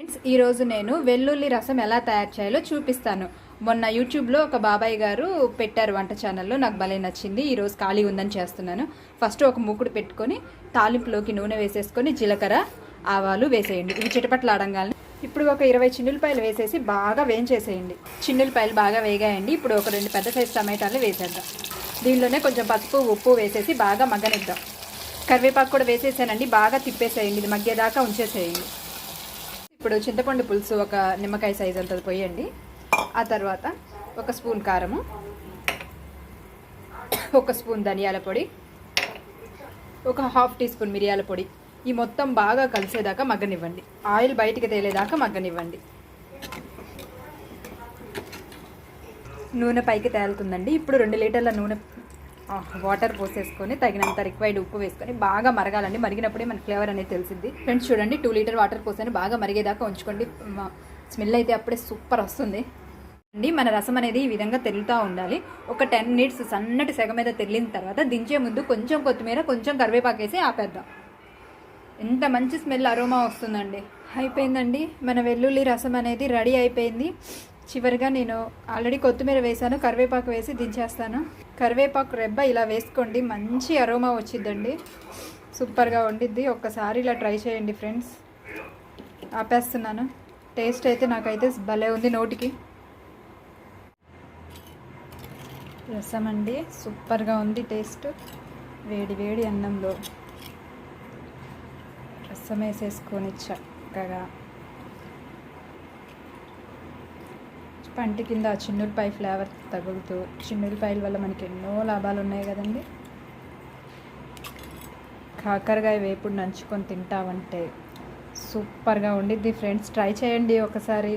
Friends, ఈరోజు నేను వెల్లుల్లి రసం ఎలా తయారు చేయాలో చూపిస్తాను. మొన్న యూట్యూబ్లో ఒక బాబాయ్ గారు పెట్టారు వంట ఛానల్లో, నాకు భలే నచ్చింది. ఈరోజు ఖాళీ ఉందని చేస్తున్నాను. ఫస్ట్ ఒక మూకుడు పెట్టుకొని తాలింపులోకి నూనె వేసేసుకొని జీలకర్ర ఆవాలు వేసేయండి. ఇవి చిటపట్లాడంగానే ఇప్పుడు ఒక 20 చిన్నులపాయలు వేసేసి బాగా వేయించేసేయండి. చిన్నులపాయలు బాగా వేగాయండి. ఇప్పుడు ఒక 2 పెద్ద సైజు టమాటాలు వేసేద్దాం. దీనిలోనే కొంచెం పసుపు ఉప్పు వేసేసి బాగా మగ్గనిద్దాం. కరివేపాకు కూడా వేసేసానండి. బాగా తిప్పేసేయండి. ఇది మగ్గేదాకా ఉంచేసేయండి. ఇప్పుడు చింతపండు పులుసు ఒక నిమ్మకాయ సైజ్ అంత పోయండి. ఆ తర్వాత ఒక స్పూన్ కారము, ఒక స్పూన్ ధనియాల పొడి, ఒక ½ టీ స్పూన్ మిరియాల పొడి. ఈ మొత్తం బాగా కలిసేదాకా మగ్గనివ్వండి. ఆయిల్ బయటికి తేలేదాకా మగ్గనివ్వండి. నూనె పైకి తేలుతుందండి. ఇప్పుడు 2 లీటర్ల నూనె వాటర్ పోసేసుకొని తగినంత రిక్వైర్డ్ ఉప్పు వేసుకొని బాగా మరగాలండి. మరిగినప్పుడే మన ఫ్లేవర్ అనేది తెలిసింది. ఫ్రెండ్స్ చూడండి, 2 లీటర్ వాటర్ పోసాను. బాగా మరిగేదాకా ఉంచుకోండి. స్మెల్ అయితే అప్పుడే సూపర్ వస్తుంది అండి. మన రసం అనేది ఈ విధంగా తెల్లుతూ ఉండాలి. ఒక 10 మినిట్స్ సన్నటి సెగ మీద తెల్లిన తర్వాత దించే ముందు కొంచెం కొత్తిమీర, కొంచెం కరివేపాకు వేసి ఆపేద్దాం. ఎంత మంచి స్మెల్ అరోమా వస్తుందండి. అయిపోయిందండి, మన వెల్లుల్లి రసం అనేది రెడీ అయిపోయింది. చివరిగా నేను ఆల్రెడీ కొత్తిమీర వేసాను, కరివేపాకు వేసి దించేస్తాను. కరివేపాకు రెబ్బ ఇలా వేసుకోండి, మంచి అరోమా వచ్చిద్దండి. సూపర్గా వండిద్ది. ఒక్కసారి ఇలా ట్రై చేయండి ఫ్రెండ్స్. ఆపేస్తున్నాను. టేస్ట్ అయితే నాకైతే భలే ఉంది నోటికి. రసం అండి, సూపర్గా ఉంది టేస్ట్. వేడి వేడి అన్నంలో రసం వేసేసుకొని చక్కగా పంటి కింద చిన్నులపాయ ఫ్లేవర్ తగులుతూ, చిన్నులపాయల వల్ల మనకి ఎన్నో లాభాలు ఉన్నాయి కదండి. కాకరకాయ వేపుడు నంచుకొని తింటామంటే సూపర్గా ఉండిద్ది ఫ్రెండ్స్. ట్రై చేయండి ఒకసారి.